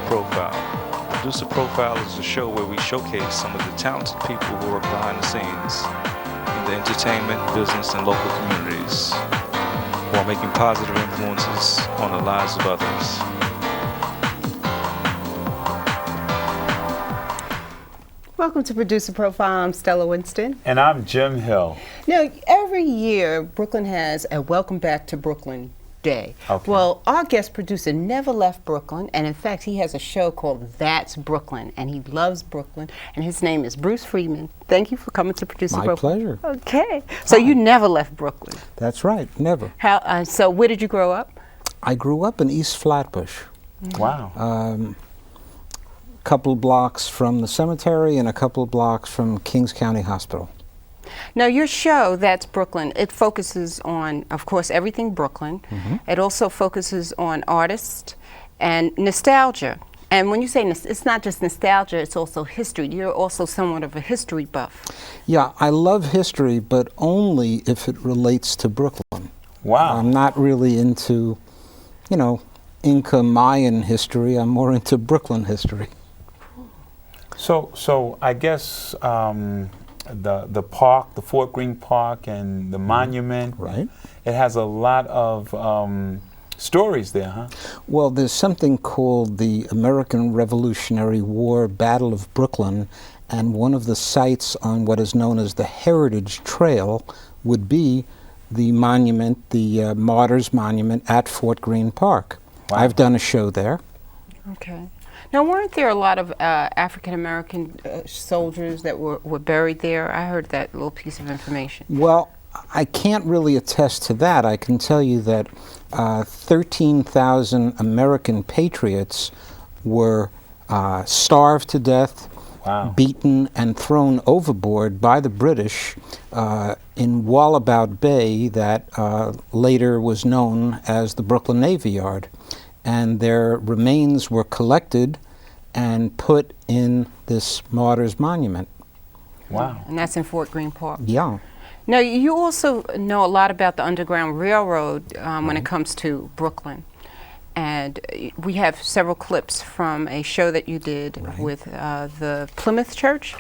Profile. Producer Profile is a show where we showcase some of the talented people who work behind the scenes in the entertainment, business, and local communities, while making positive influences on the lives of others. Welcome to Producer Profile. I'm Stella Winston. And I'm Jim Hill. Now, every year, Brooklyn has a Welcome Back to Brooklyn Day. Okay. Well, our guest producer never left Brooklyn, and in fact, he has a show called That's Brooklyn, and he loves Brooklyn, and his name is Bruce Friedman. Thank you for coming to Producer My Profile. pleasure. Okay. So you never left Brooklyn. That's right, never. How? So where did you grow up? I grew up in East Flatbush. Wow. Couple blocks from the cemetery and a couple blocks from Kings County Hospital. Now, your show, That's Brooklyn, it focuses on, of course, everything Brooklyn. It also focuses on artists and nostalgia. And when you say it's not just nostalgia, it's also history. You're also somewhat of a history buff. Yeah, I love history, but only if it relates to Brooklyn. Wow. I'm not really into, Inca Mayan history. I'm more into Brooklyn history. So I guess the park, the Fort Greene Park, and the monument. Right. It has a lot of stories there, huh? Well, there's something called the American Revolutionary War Battle of Brooklyn, and one of the sites on what is known as the Heritage Trail would be the monument, the Martyrs Monument at Fort Greene Park. Wow. I've done a show there. Okay. Now, weren't there a lot of African-American soldiers that were buried there? I heard that little piece of information. Well, I can't really attest to that. I can tell you that 13,000 American patriots were starved to death, wow, beaten and thrown overboard by the British in Wallabout Bay that later was known as the Brooklyn Navy Yard. And their remains were collected and put in this Martyrs Monument. Wow. And that's in Fort Greene Park. Yeah. Now, you also know a lot about the Underground Railroad when it comes to Brooklyn. And we have several clips from a show that you did with the Plymouth Church?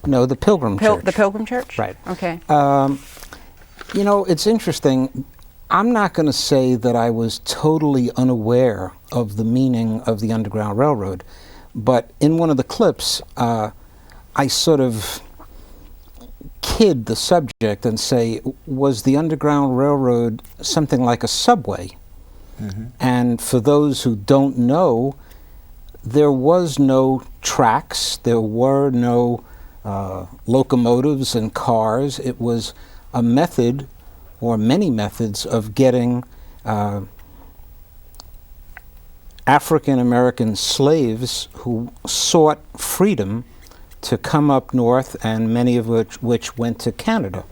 No, the Pilgrim Church. The Pilgrim Church? Right. Okay. It's interesting. I'm not going to say that I was totally unaware of the meaning of the Underground Railroad, but in one of the clips, I sort of kid the subject and say, was the Underground Railroad something like a subway? And for those who don't know, there was no tracks, there were no locomotives and cars. It was a method, or many methods, of getting African American slaves who sought freedom to come up north, and many of which went to Canada.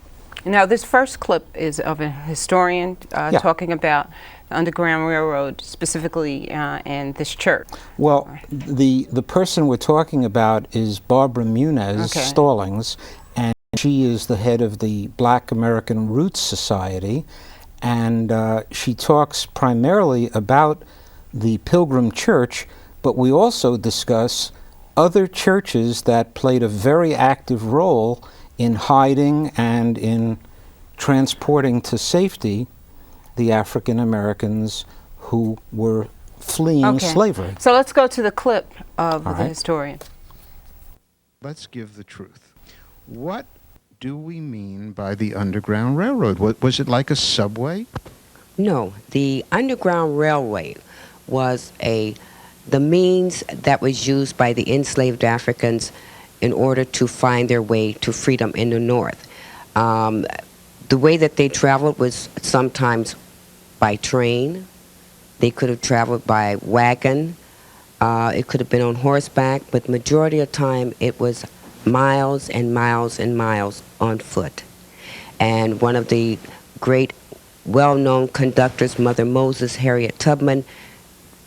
Now, this first clip is of a historian talking about the Underground Railroad, specifically in this church. Well, the person we're talking about is Barbara Munez Stallings, and she is the head of the Black American Roots Society, and she talks primarily about the Pilgrim Church, but we also discuss other churches that played a very active role in hiding and in transporting to safety the African Americans who were fleeing slavery. So let's go to the clip of the historian. Let's give the truth. What do we mean by the Underground Railroad? Was it like a subway? No, the Underground Railway was the means that was used by the enslaved Africans in order to find their way to freedom in the North. The way that they traveled was sometimes by train. They could have traveled by wagon. It could have been on horseback, but majority of the time it was miles and miles and miles on foot. And one of the great well-known conductors, Mother Moses, Harriet Tubman,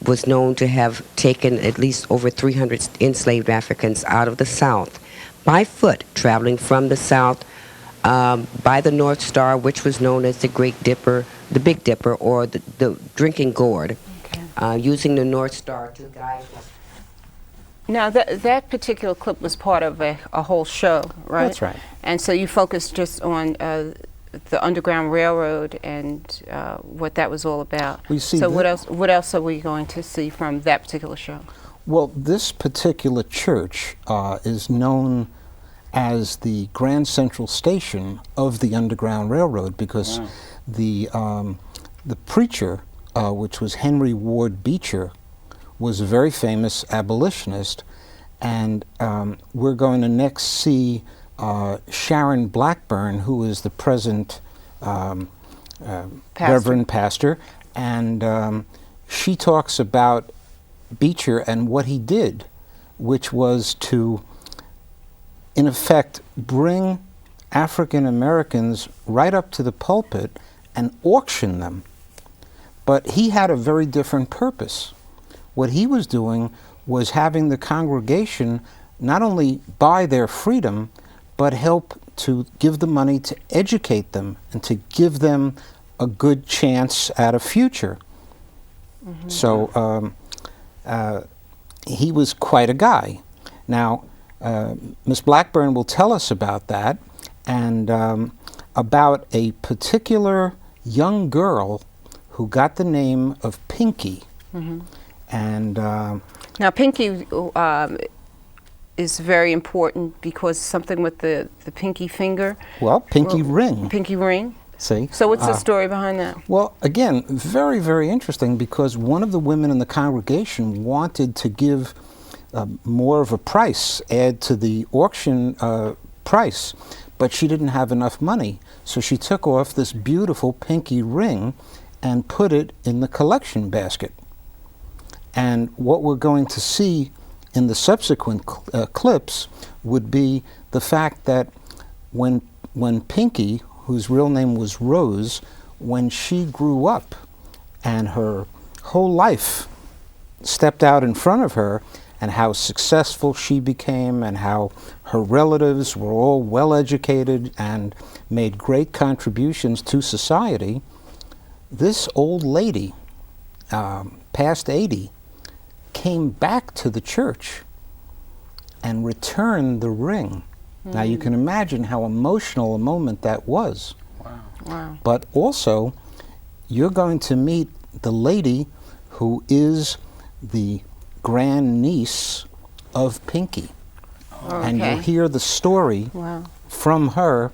was known to have taken at least over 300 enslaved Africans out of the South by foot, traveling from the South by the North Star, which was known as the Great Dipper, the Big Dipper, or the drinking gourd, using the North Star to guide Now, that particular clip was part of a whole show, right? That's right. And so you focused just on the Underground Railroad and what that was all about. We see so that- what else are we going to see from that particular show? Well, this particular church is known as the Grand Central Station of the Underground Railroad because the preacher, which was Henry Ward Beecher, was a very famous abolitionist, and we're going to next see Sharon Blackburn, who is the present Reverend Pastor, and she talks about Beecher and what he did, which was to, in effect, bring African Americans right up to the pulpit and auction them. But he had a very different purpose. What he was doing was having the congregation not only buy their freedom, but help to give the money to educate them and to give them a good chance at a future. Mm-hmm. So he was quite a guy. Now, Miss Blackburn will tell us about that and about a particular young girl who got the name of Pinky. Mm-hmm. And now Pinky is very important because something with the pinky finger. Well, pinky ring. Pinky ring. See? So what's the story behind that? Well, again, very, very interesting because one of the women in the congregation wanted to give more of a price, add to the auction price, but she didn't have enough money. So she took off this beautiful pinky ring and put it in the collection basket. And what we're going to see in the subsequent clips would be the fact that when Pinky, whose real name was Rose, when she grew up and her whole life stepped out in front of her and how successful she became and how her relatives were all well educated and made great contributions to society, this old lady, past 80, came back to the church and returned the ring. Now you can imagine how emotional a moment that was. Wow. Wow. But also, you're going to meet the lady who is the grandniece of Pinky. And you'll hear the story from her,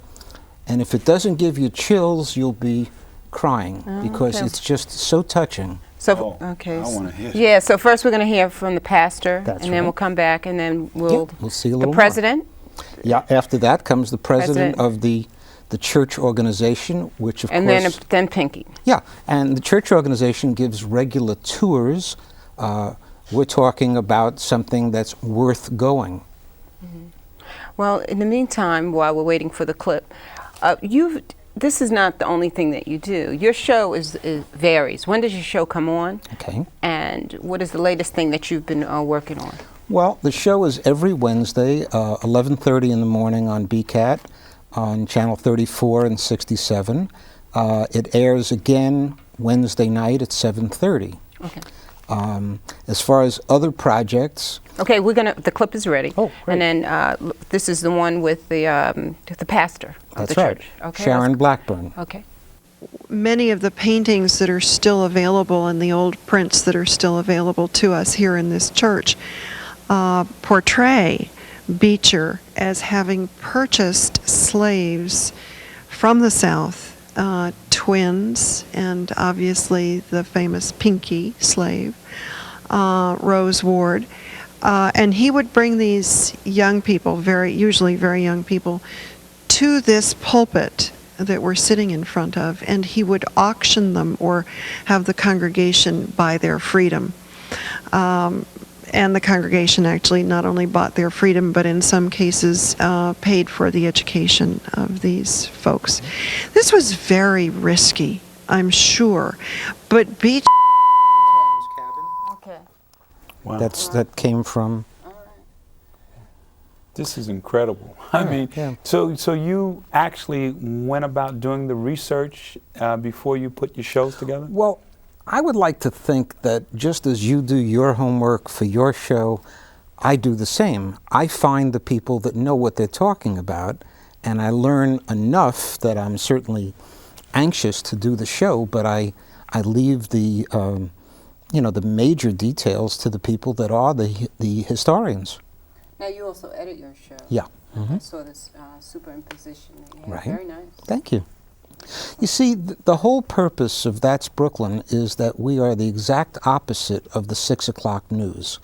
and if it doesn't give you chills, you'll be crying because it's just so touching. So I want to hear. Yeah. So first we're going to hear from the pastor, That's and then right. we'll come back, and then we'll see a the little more. president. Yeah, after that comes the president of the church organization, which of And course... then Pinky. Yeah, and the church organization gives regular tours. We're talking about something that's worth going. Mm-hmm. Well, in the meantime, while we're waiting for the clip, this is not the only thing that you do. Your show is varies. When does your show come on? Okay. And what is the latest thing that you've been working on? Well, the show is every Wednesday, 11:30 in the morning on BCAT, on Channel 34 and 67. It airs again Wednesday night at 7:30. Okay. As far as other projects... Okay, the clip is ready. Oh, great. And then this is the one with the pastor of That's the right, church. Okay, Sharon Blackburn. Okay. Many of the paintings that are still available and the old prints that are still available to us here in this church portray Beecher as having purchased slaves from the South, twins, and obviously the famous Pinky slave, Rose Ward. And he would bring these young people, usually very young people, to this pulpit that we're sitting in front of, and he would auction them or have the congregation buy their freedom. And the congregation actually not only bought their freedom, but in some cases paid for the education of these folks. This was very risky, I'm sure, but Beach... Okay. Wow. That came from... This is incredible. I mean, so you actually went about doing the research before you put your shows together? Well, I would like to think that just as you do your homework for your show, I do the same. I find the people that know what they're talking about, and I learn enough that I'm certainly anxious to do the show, but I leave the, the major details to the people that are the historians. Now, you also edit your show. Yeah. I saw this superimposition that you had. Right. Very nice. Thank you. You see, the whole purpose of That's Brooklyn is that we are the exact opposite of the 6 o'clock news.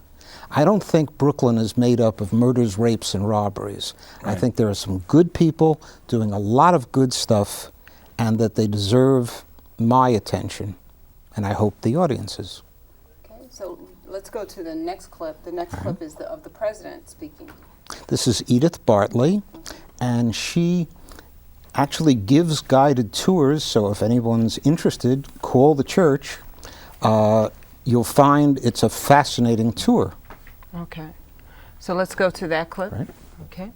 I don't think Brooklyn is made up of murders, rapes, and robberies. Right. I think there are some good people doing a lot of good stuff, and that they deserve my attention, and I hope the audience's. Okay, so let's go to the next clip. The next clip is of the president speaking. This is Edith Bartley, and she actually gives guided tours, so if anyone's interested, call the church. You'll find it's a fascinating tour. Okay. So let's go to that clip. Right. Okay.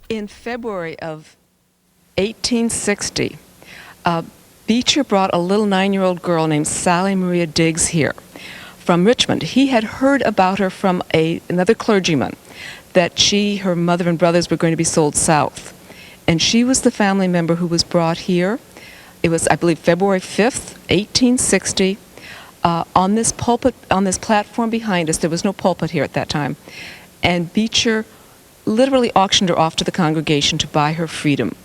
In February of 1860, Beecher brought a little 9-year-old girl named Sally Maria Diggs here from Richmond. He had heard about her from another clergyman, that her mother and brothers were going to be sold south. And she was the family member who was brought here. It was, I believe, February 5th, 1860. On this pulpit, on this platform behind us, there was no pulpit here at that time, and Beecher literally auctioned her off to the congregation to buy her freedom.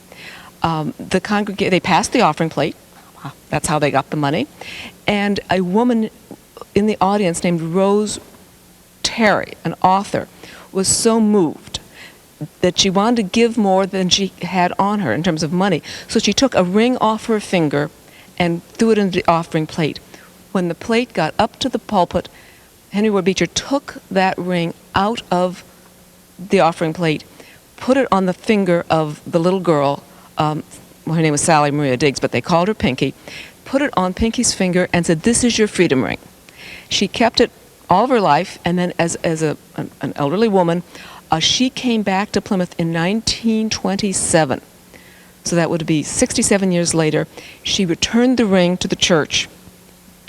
They passed the offering plate. That's how they got the money. And a woman in the audience named Rose Terry, an author, was so moved that she wanted to give more than she had on her in terms of money. So she took a ring off her finger and threw it into the offering plate. When the plate got up to the pulpit, Henry Ward Beecher took that ring out of the offering plate, put it on the finger of the little girl. Her name was Sally Maria Diggs, but they called her Pinky. Put it on Pinky's finger and said, "This is your freedom ring." She kept it all of her life, and then as an elderly woman, she came back to Plymouth in 1927. So that would be 67 years later. She returned the ring to the church.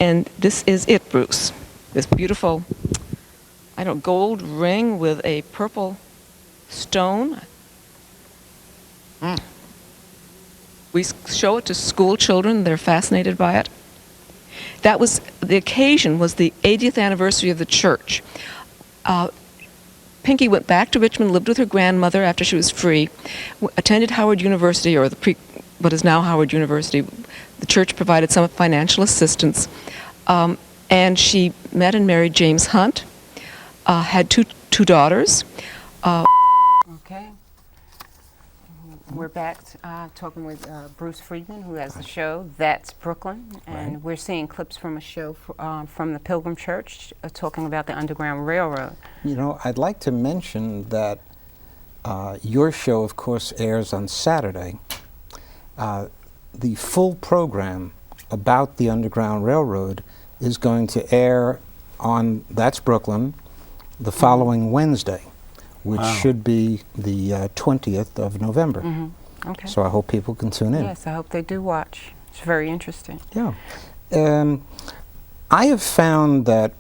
And this is it, Bruce. This beautiful, gold ring with a purple stone. We show it to school children. They're fascinated by it. The occasion was the 80th anniversary of the church. Pinky went back to Richmond, lived with her grandmother after she was free, attended Howard University, or what is now Howard University. The church provided some financial assistance. And she met and married James Hunt, had two daughters. Okay. We're back talking with Bruce Friedman, who has the show That's Brooklyn, and we're seeing clips from a show from the Pilgrim Church talking about the Underground Railroad. You know, I'd like to mention that your show, of course, airs on Saturday. The full program about the Underground Railroad is going to air on That's Brooklyn the following Wednesday, which should be the 20th of November. Okay. So I hope people can tune in. Yes, I hope they do watch. It's very interesting. Yeah. I have found that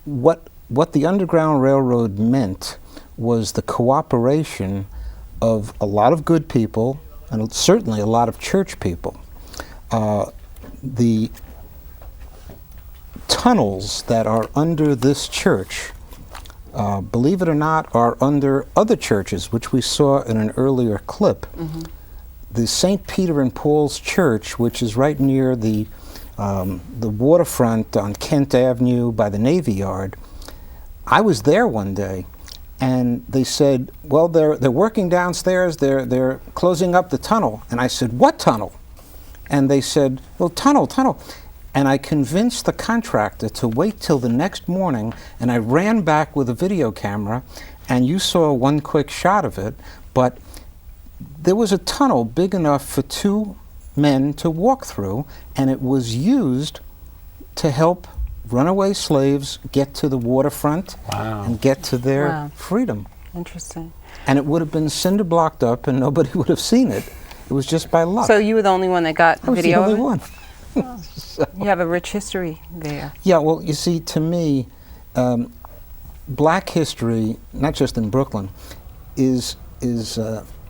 what the Underground Railroad meant was the cooperation of a lot of good people, and certainly a lot of church people. The tunnels that are under this church, believe it or not, are under other churches, which we saw in an earlier clip. The St. Peter and Paul's Church, which is right near the waterfront on Kent Avenue by the Navy Yard. I was there one day, and they said, "Well, they're working downstairs. They're closing up the tunnel." And I said, "What tunnel?" And they said, "Well, tunnel." And I convinced the contractor to wait till the next morning, and I ran back with a video camera, and you saw one quick shot of it, but there was a tunnel big enough for 2 men to walk through, and it was used to help runaway slaves get to the waterfront and get to their freedom. Interesting. And it would have been cinder blocked up, and nobody would have seen it. It was just by luck. So you were the only one that got the video I was of the it? only one. You have a rich history there. Yeah, well, you see, to me, black history, not just in Brooklyn, is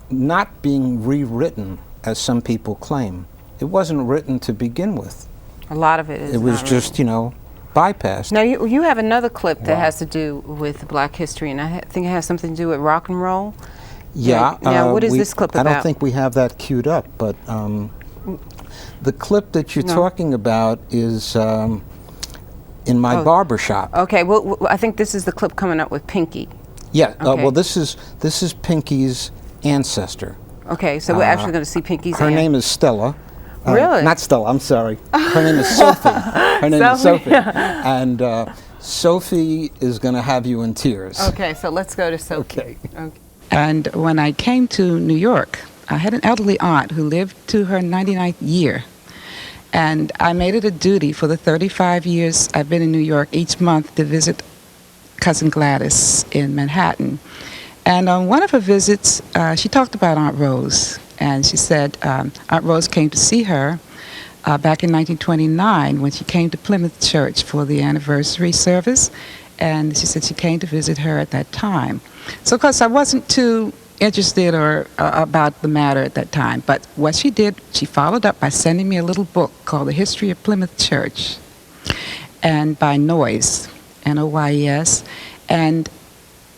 not being rewritten as some people claim. It wasn't written to begin with. A lot of it is. It was not just, written. you know, bypassed. Now you have another clip that has to do with black history, and I think it has something to do with rock and roll. Yeah. Now, what is this clip I about? don't think we have that queued up, but the clip that you're talking about is in my barber shop. Okay. Well, I think this is the clip coming up with Pinky. Yeah. Okay. Well, this is Pinky's ancestor. Okay. So we're actually going to see Pinky's. Her name is Stella. Really? Not Stella, I'm sorry. Her name is Sophie. Her name is Sophie. And Sophie is going to have you in tears. Okay, so let's go to Sophie. Okay. And when I came to New York, I had an elderly aunt who lived to her 99th year. And I made it a duty for the 35 years I've been in New York each month to visit Cousin Gladys in Manhattan. And on one of her visits, she talked about Aunt Rose. And she said Aunt Rose came to see her back in 1929 when she came to Plymouth Church for the anniversary service. And she said she came to visit her at that time. So, of course, I wasn't too interested or about the matter at that time. But what she did, she followed up by sending me a little book called The History of Plymouth Church, and by Noyes, N-O-Y-E-S. And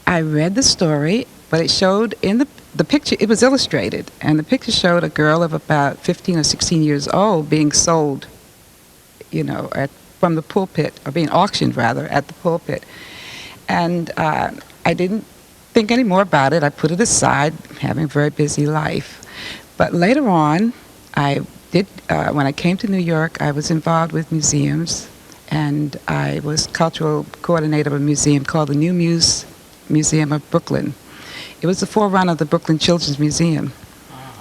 I read the story, but it showed in the picture, it was illustrated, and the picture showed a girl of about 15 or 16 years old being sold, you know, from the pulpit, or being auctioned, rather, at the pulpit. And I didn't think any more about it. I put it aside, having a very busy life. But later on, when I came to New York, I was involved with museums, and I was cultural coordinator of a museum called the New Museum of Brooklyn. It was the forerunner of the Brooklyn Children's Museum.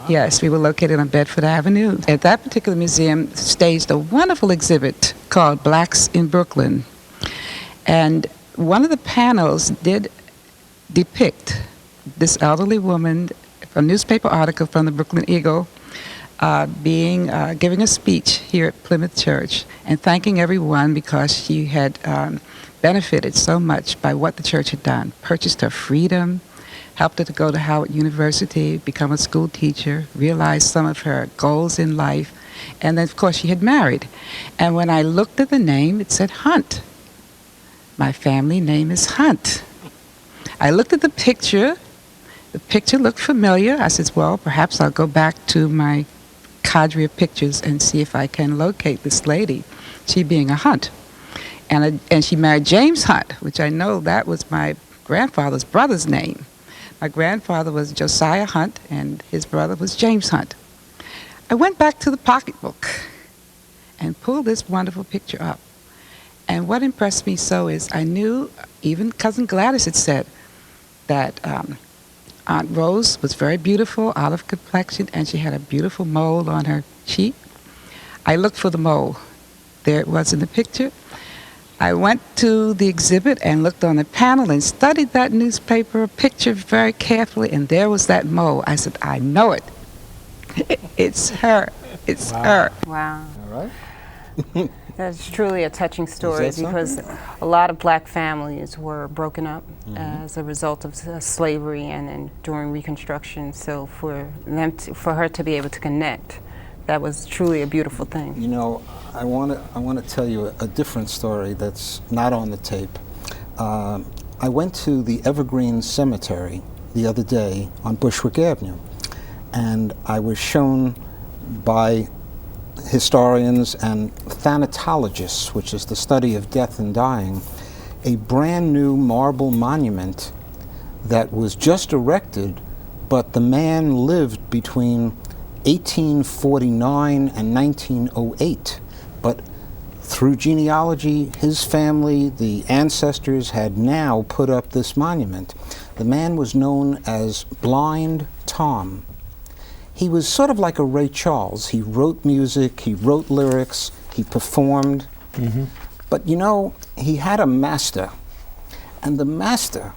Yes, we were located on Bedford Avenue. At that particular museum staged a wonderful exhibit called Blacks in Brooklyn. And one of the panels did depict this elderly woman, a newspaper article from the Brooklyn Eagle, giving a speech here at Plymouth Church and thanking everyone because she had benefited so much by what the church had done, purchased her freedom, helped her to go to Howard University, become a school teacher, realize some of her goals in life, and then, of course, she had married. And when I looked at the name, it said Hunt. My family name is Hunt. I looked at the picture. The picture looked familiar. I said, well, perhaps I'll go back to my cadre of pictures and see if I can locate this lady, she being a Hunt. And she married James Hunt, which I know that was my grandfather's brother's name. My grandfather was Josiah Hunt, and his brother was James Hunt. I went back to the pocketbook and pulled this wonderful picture up. And what impressed me so is I knew, even Cousin Gladys had said, that Aunt Rose was very beautiful, olive complexion, and she had a beautiful mole on her cheek. I looked for the mole. There it was in the picture. I went to the exhibit and looked on the panel and studied that newspaper picture very carefully, and there was that mole. I said, I know it. It's her. It's her. Wow. All right. That's truly a touching story because a lot of black families were broken up as a result of slavery and during Reconstruction. So for her to be able to connect, that was truly a beautiful thing. You know, I want to tell you a different story that's not on the tape. I went to the Evergreen Cemetery the other day on Bushwick Avenue, and I was shown by historians and thanatologists, which is the study of death and dying, a brand new marble monument that was just erected, but the man lived between 1849 and 1908. But through genealogy, his family, the ancestors, had now put up this monument. The man was known as Blind Tom. He was sort of like a Ray Charles. He wrote music, he wrote lyrics, he performed. But you know, he had a master, and the master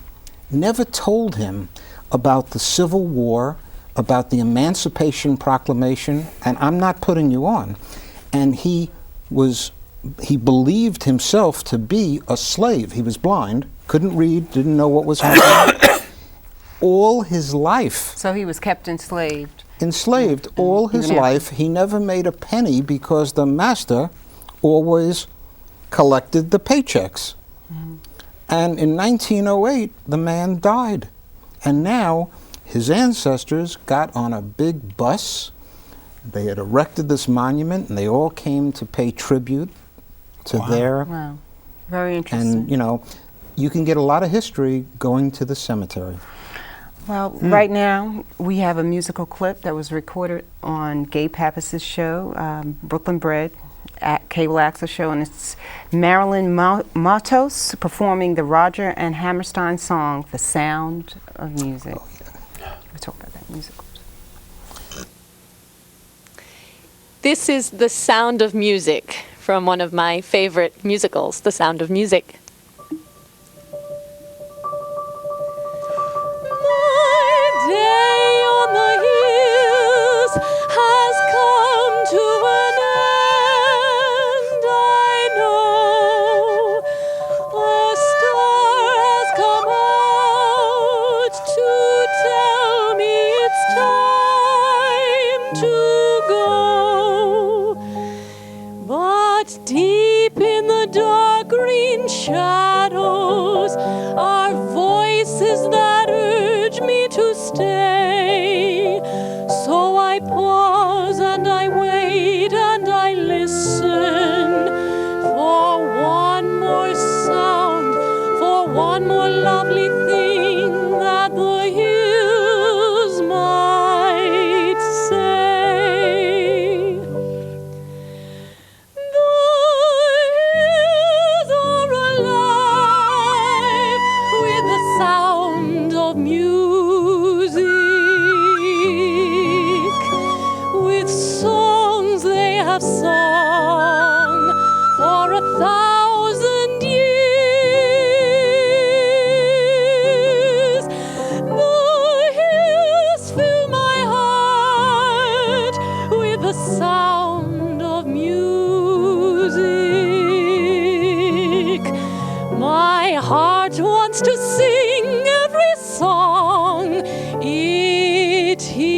never told him about the Civil War, about the Emancipation Proclamation, and I'm not putting you on. and he believed himself to be a slave. He was blind, couldn't read, didn't know what was happening. All his life. So he was kept enslaved. Enslaved all his life. He never made a penny because the master always collected the paychecks. And in 1908, the man died. And now his ancestors got on a big bus. They had erected this monument, and they all came to pay tribute to their... Wow. Very interesting. And, you know, you can get a lot of history going to the cemetery. Well, right now we have a musical clip that was recorded on Gabe Pappas's show, Brooklyn Bred, cable access show, and it's Marilyn Matos performing the Roger and Hammerstein song, "The Sound of Music." Oh, yeah. We'll talk about that musical. This is The Sound of Music from one of my favorite musicals, The Sound of Music. Shadows are voices that urge me to stay. So I pause and I wait and I listen for one more sound, for one more lovely thing that the hills might say. To sing every song it hears.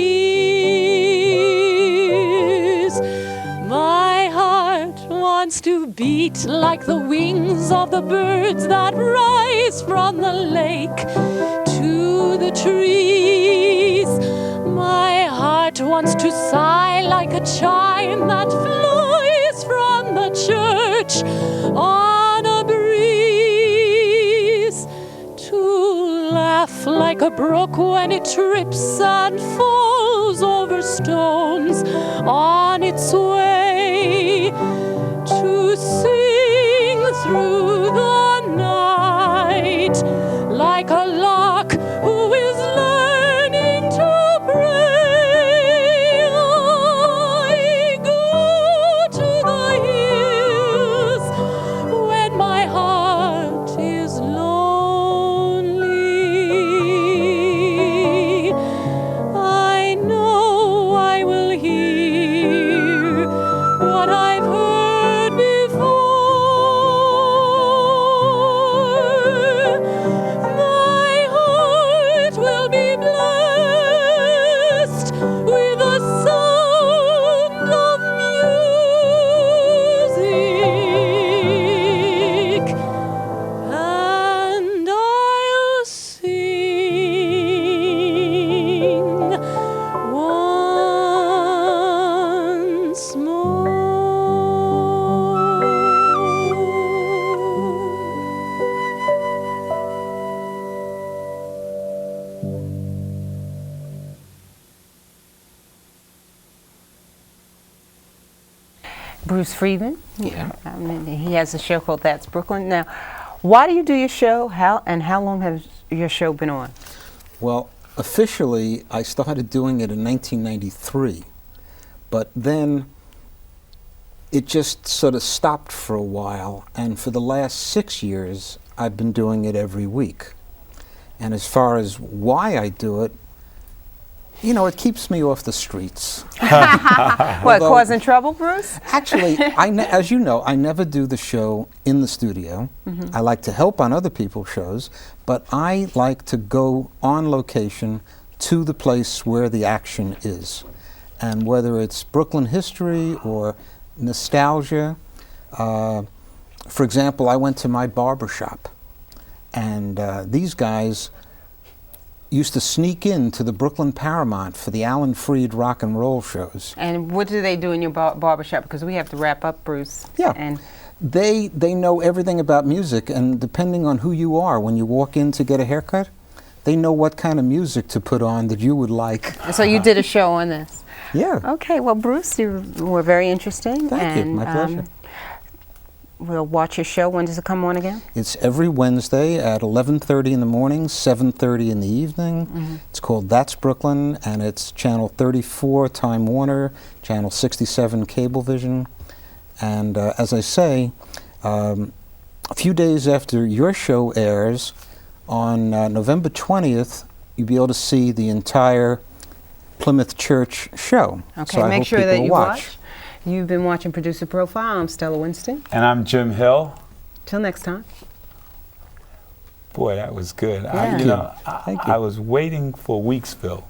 My heart wants to beat like the wings of the birds that rise from the lake to the trees. My heart wants to sigh like a chime that flies from the church on a breeze. Laugh like a brook when it trips and falls over stones on its way, to sing through the night like a lark who is learning to pray. I go to the hills when my heart is lonely. I know I will hear what I've heard before. My heart will be blessed with the sound of music, and I'll sing once more. Bruce Friedman. Yeah. I mean, he has a show called That's Brooklyn. Now, why do you do your show? How long has your show been on? Well, officially, I started doing it in 1993, but then it just sort of stopped for a while, and for the last 6 years, I've been doing it every week. And as far as why I do it, You know, it keeps me off the streets. What, causing trouble, Bruce? Actually, as you know, I never do the show in the studio. I like to help on other people's shows, but I like to go on location to the place where the action is. And whether it's Brooklyn history or nostalgia, for example, I went to my barber shop, and these guys used to sneak into the Brooklyn Paramount for the Alan Freed rock and roll shows. And what do they do in your barbershop? Because we have to wrap up, Bruce. Yeah. And They know everything about music, and depending on who you are, when you walk in to get a haircut, they know what kind of music to put on that you would like. so you did a show on this. Yeah. Okay, well, Bruce, you were very interesting. Thank you, my pleasure. We'll watch your show. When does it come on again? It's every Wednesday at 11:30 in the morning, 7:30 in the evening. It's called That's Brooklyn, and it's channel 34 Time Warner, channel 67 Cablevision. And as I say, a few days after your show airs, on November 20th, you'll be able to see the entire Plymouth Church show. Okay, so I make hope sure that people you watch. You've been watching Producer Profile. I'm Stella Winston. And I'm Jim Hill. Till next time. Boy, that was good. Yeah. I was waiting for Weeksville.